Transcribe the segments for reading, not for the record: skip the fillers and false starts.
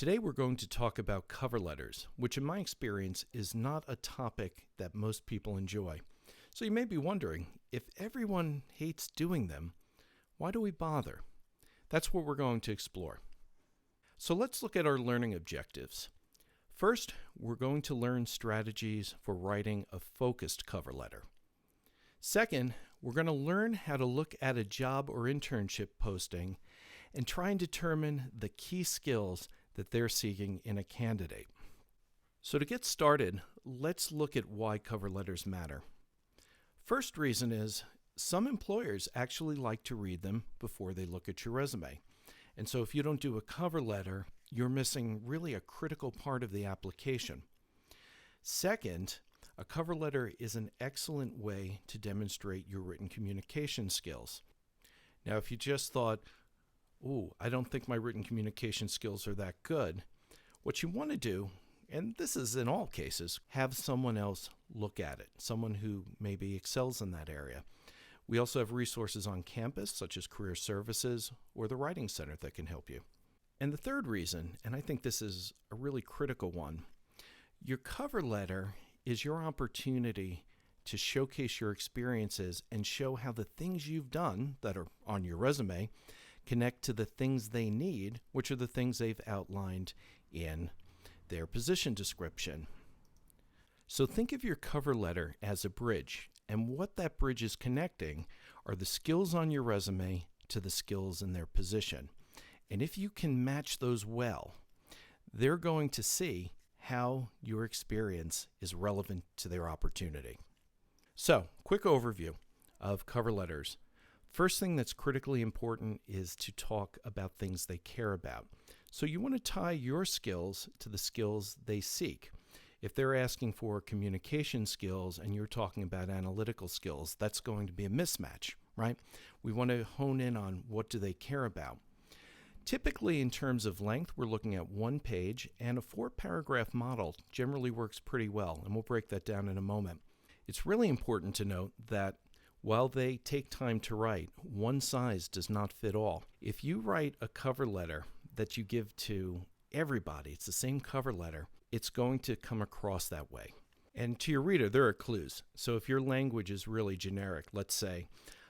Today we're going to talk about cover letters, which in my experience is not a topic that most people enjoy. So you may be wondering, if everyone hates doing them, why do we bother? That's what we're going to explore. So let's look at our learning objectives. First, we're going to learn strategies for writing a focused cover letter. Second, we're going to learn how to look at a job or internship posting and try and determine the key skills that they're seeking in a candidate. So to get started, let's look at why cover letters matter. First reason is some employers actually like to read them before they look at your resume. And so if you don't do a cover letter, you're missing really a critical part of the application. Second, a cover letter is an excellent way to demonstrate your written communication skills. Now, if you just thought, I don't think my written communication skills are that good, what you want to do, and this is in all cases, have someone else look at it, someone who maybe excels in that area. We also have resources on campus, such as Career Services or the Writing Center that can help you. And the third reason, and I think this is a really critical one, your cover letter is your opportunity to showcase your experiences and show how the things you've done that are on your resume connect to the things they need, which are the things they've outlined in their position description. So think of your cover letter as a bridge, and what that bridge is connecting are the skills on your resume to the skills in their position. And if you can match those well, they're going to see how your experience is relevant to their opportunity. So, quick overview of cover letters. First thing that's critically important is to talk about things they care about. So you want to tie your skills to the skills they seek. If they're asking for communication skills and you're talking about analytical skills, that's going to be a mismatch, right? We want to hone in on what do they care about. Typically, in terms of length, we're looking at one page, and a 4-paragraph model generally works pretty well, and we'll break that down in a moment. It's really important to note that while they take time to write, one size does not fit all. If you write a cover letter that you give to everybody, it's the same cover letter, it's going to come across that way. And to your reader, there are clues. So if your language is really generic, let's say,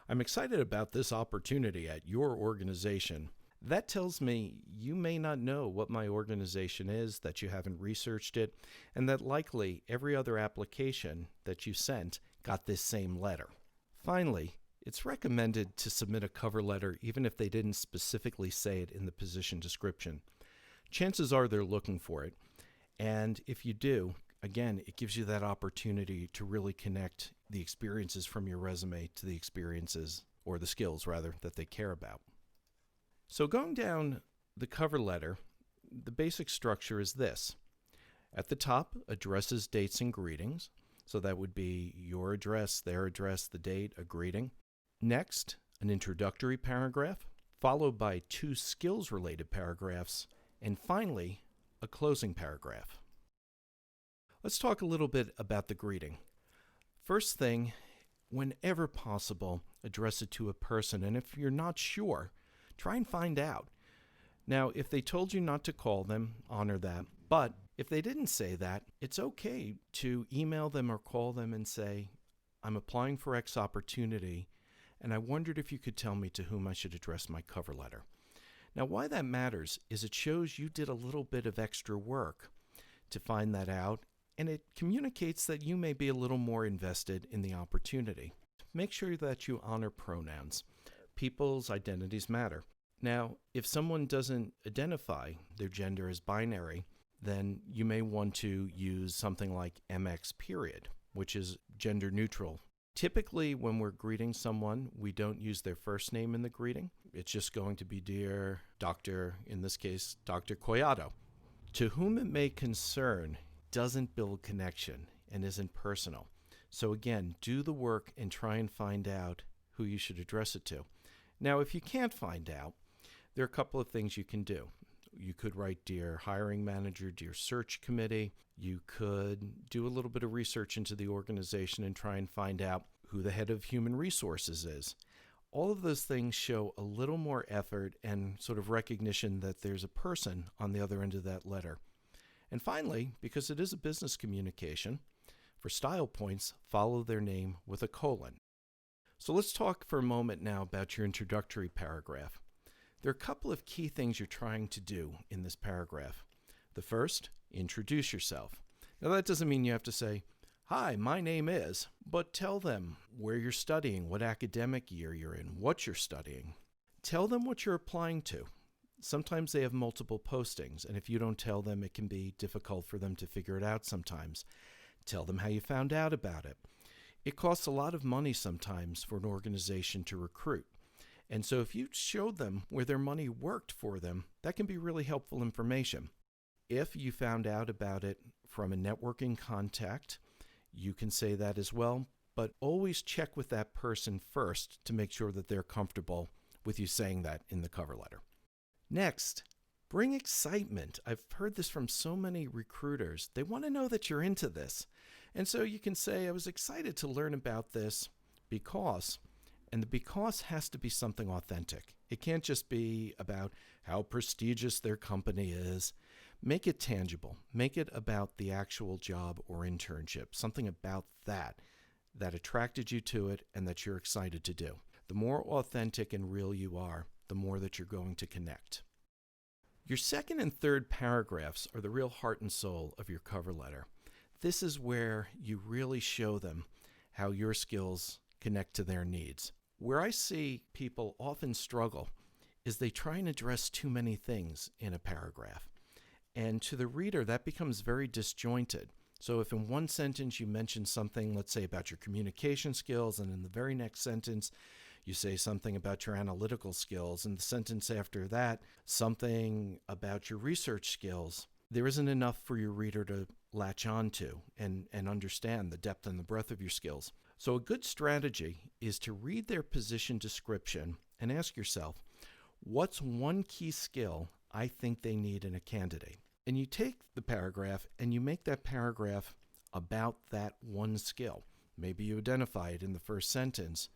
I'm excited about this opportunity at your organization, that tells me you may not know what my organization is, that you haven't researched it, and that likely every other application that you sent got this same letter. Finally, it's recommended to submit a cover letter even if they didn't specifically say it in the position description. Chances are they're looking for it, and if you do, again, it gives you that opportunity to really connect the experiences from your resume to the experiences, or the skills rather, that they care about. So going down the cover letter, the basic structure is this. At the top, addresses, dates, and greetings. So that would be your address, their address, the date, a greeting. Next, an introductory paragraph, followed by 2 skills-related paragraphs, and finally, a closing paragraph. Let's talk a little bit about the greeting. First thing, whenever possible, address it to a person, and if you're not sure, try and find out. Now, if they told you not to call them, honor that. But if they didn't say that, it's okay to email them or call them and say, I'm applying for X opportunity, and I wondered if you could tell me to whom I should address my cover letter. Now, why that matters is it shows you did a little bit of extra work to find that out, and it communicates that you may be a little more invested in the opportunity. Make sure that you honor pronouns. People's identities matter. Now, if someone doesn't identify their gender as binary, then you may want to use something like MX period, which is gender neutral. Typically, when we're greeting someone, we don't use their first name in the greeting. It's just going to be Dear Dr., in this case, Dr. Collado. To whom it may concern doesn't build connection and isn't personal. So again, do the work and try and find out who you should address it to. Now, if you can't find out, there are a couple of things you can do. You could write Dear Hiring Manager, Dear Search Committee. You could do a little bit of research into the organization and try and find out who the head of human resources is. All of those things show a little more effort and sort of recognition that there's a person on the other end of that letter. And finally, because it is a business communication, for style points, follow their name with a colon. So let's talk for a moment now about your introductory paragraph. There are a couple of key things you're trying to do in this paragraph. The first, introduce yourself. Now that doesn't mean you have to say, "Hi, my name is," but tell them where you're studying, what academic year you're in, what you're studying. Tell them what you're applying to. Sometimes they have multiple postings, and if you don't tell them, it can be difficult for them to figure it out sometimes. Tell them how you found out about it. It costs a lot of money sometimes for an organization to recruit. And so if you showed them where their money worked for them, that can be really helpful information. If you found out about it from a networking contact, you can say that as well, but always check with that person first to make sure that they're comfortable with you saying that in the cover letter. Next, bring excitement. I've heard this from so many recruiters. They want to know that you're into this. And so you can say, "I was excited to learn about this because," and the because has to be something authentic. It can't just be about how prestigious their company is. Make it tangible. Make it about the actual job or internship, something about that attracted you to it and that you're excited to do. The more authentic and real you are, the more that you're going to connect. Your second and third paragraphs are the real heart and soul of your cover letter. This is where you really show them how your skills connect to their needs. Where I see people often struggle is they try and address too many things in a paragraph. And to the reader, that becomes very disjointed. So if in one sentence you mention something, let's say about your communication skills, and in the very next sentence you say something about your analytical skills, and the sentence after that, something about your research skills, there isn't enough for your reader to latch on to and understand the depth and the breadth of your skills. So a good strategy is to read their position description and ask yourself, what's one key skill I think they need in a candidate? And you take the paragraph and you make that paragraph about that one skill. Maybe you identify it in the first sentence.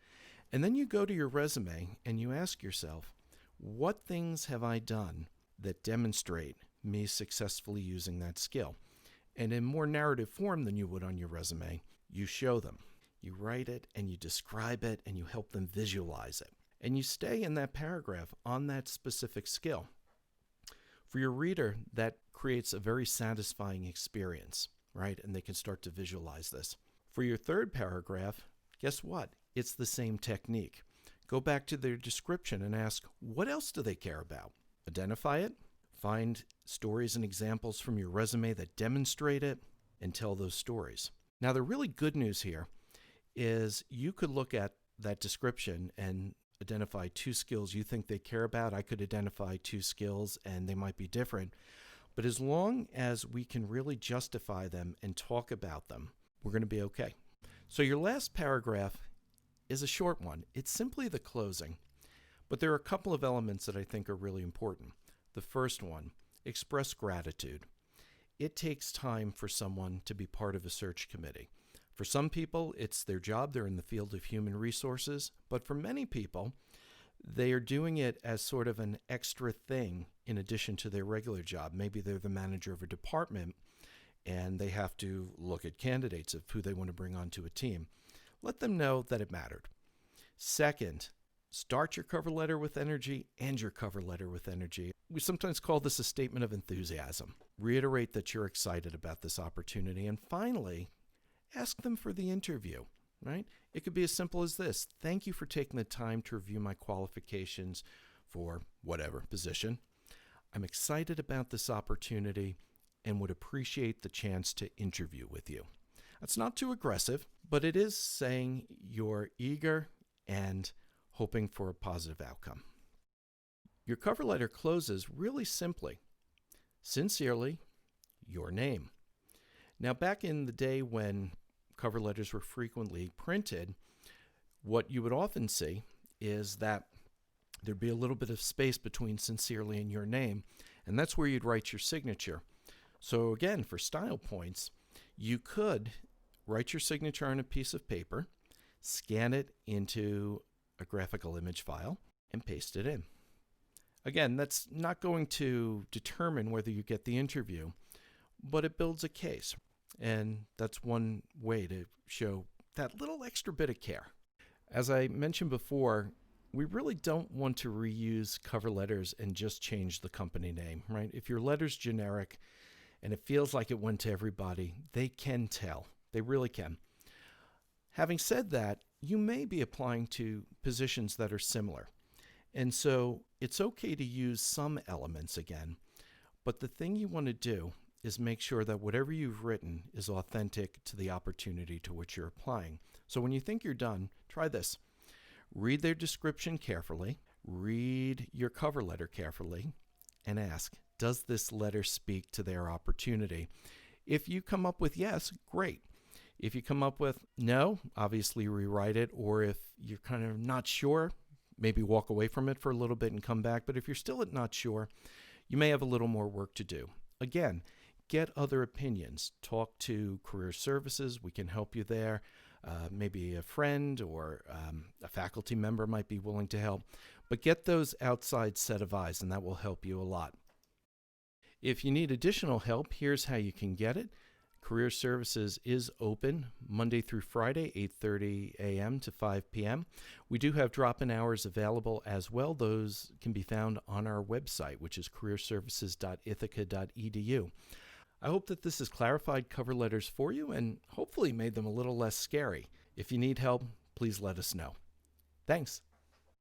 And then you go to your resume and you ask yourself, what things have I done that demonstrate me successfully using that skill? And in more narrative form than you would on your resume, you show them. You write it and you describe it and you help them visualize it. And you stay in that paragraph on that specific skill. For your reader, that creates a very satisfying experience, right? And they can start to visualize this. For your third paragraph, guess what? It's the same technique. Go back to their description and ask, what else do they care about? Identify it, find stories and examples from your resume that demonstrate it, and tell those stories. Now, the really good news here is you could look at that description and identify two skills you think they care about. I could identify two skills and they might be different. But as long as we can really justify them and talk about them, we're going to be okay. So your last paragraph is a short one. It's simply the closing. But there are a couple of elements that I think are really important. The first one, express gratitude. It takes time for someone to be part of a search committee. For some people, it's their job. They're in the field of human resources. But for many people, they are doing it as sort of an extra thing in addition to their regular job. Maybe they're the manager of a department and they have to look at candidates of who they want to bring onto a team. Let them know that it mattered. Second, start your cover letter with energy, end your cover letter with energy. We sometimes call this a statement of enthusiasm. Reiterate that you're excited about this opportunity. And finally, ask them for the interview, right? It could be as simple as this. Thank you for taking the time to review my qualifications for whatever position. I'm excited about this opportunity and would appreciate the chance to interview with you. That's not too aggressive, but it is saying you're eager and hoping for a positive outcome. Your cover letter closes really simply. Sincerely, your name. Now, back in the day when cover letters were frequently printed, what you would often see is that there'd be a little bit of space between sincerely and your name, and that's where you'd write your signature. So again, for style points, you could write your signature on a piece of paper, scan it into a graphical image file, and paste it in. Again, that's not going to determine whether you get the interview, but it builds a case. And that's one way to show that little extra bit of care. As I mentioned before, we really don't want to reuse cover letters and just change the company name, right? If your letter's generic and it feels like it went to everybody, they can tell. They really can. Having said that, you may be applying to positions that are similar. And so it's okay to use some elements again, but the thing you want to do is make sure that whatever you've written is authentic to the opportunity to which you're applying. So when you think you're done, try this. Read their description carefully, read your cover letter carefully, and ask, does this letter speak to their opportunity? If you come up with yes, great. If you come up with no, obviously rewrite it, or if you're kind of not sure, maybe walk away from it for a little bit and come back. But if you're still not sure, you may have a little more work to do. Again, get other opinions. Talk to Career Services. We can help you there. Maybe a friend or a faculty member might be willing to help. But get those outside set of eyes, and that will help you a lot. If you need additional help, here's how you can get it. Career Services is open Monday through Friday, 8:30 a.m. to 5 p.m. We do have drop-in hours available as well. Those can be found on our website, which is careerservices.ithaca.edu. I hope that this has clarified cover letters for you and hopefully made them a little less scary. If you need help, please let us know. Thanks.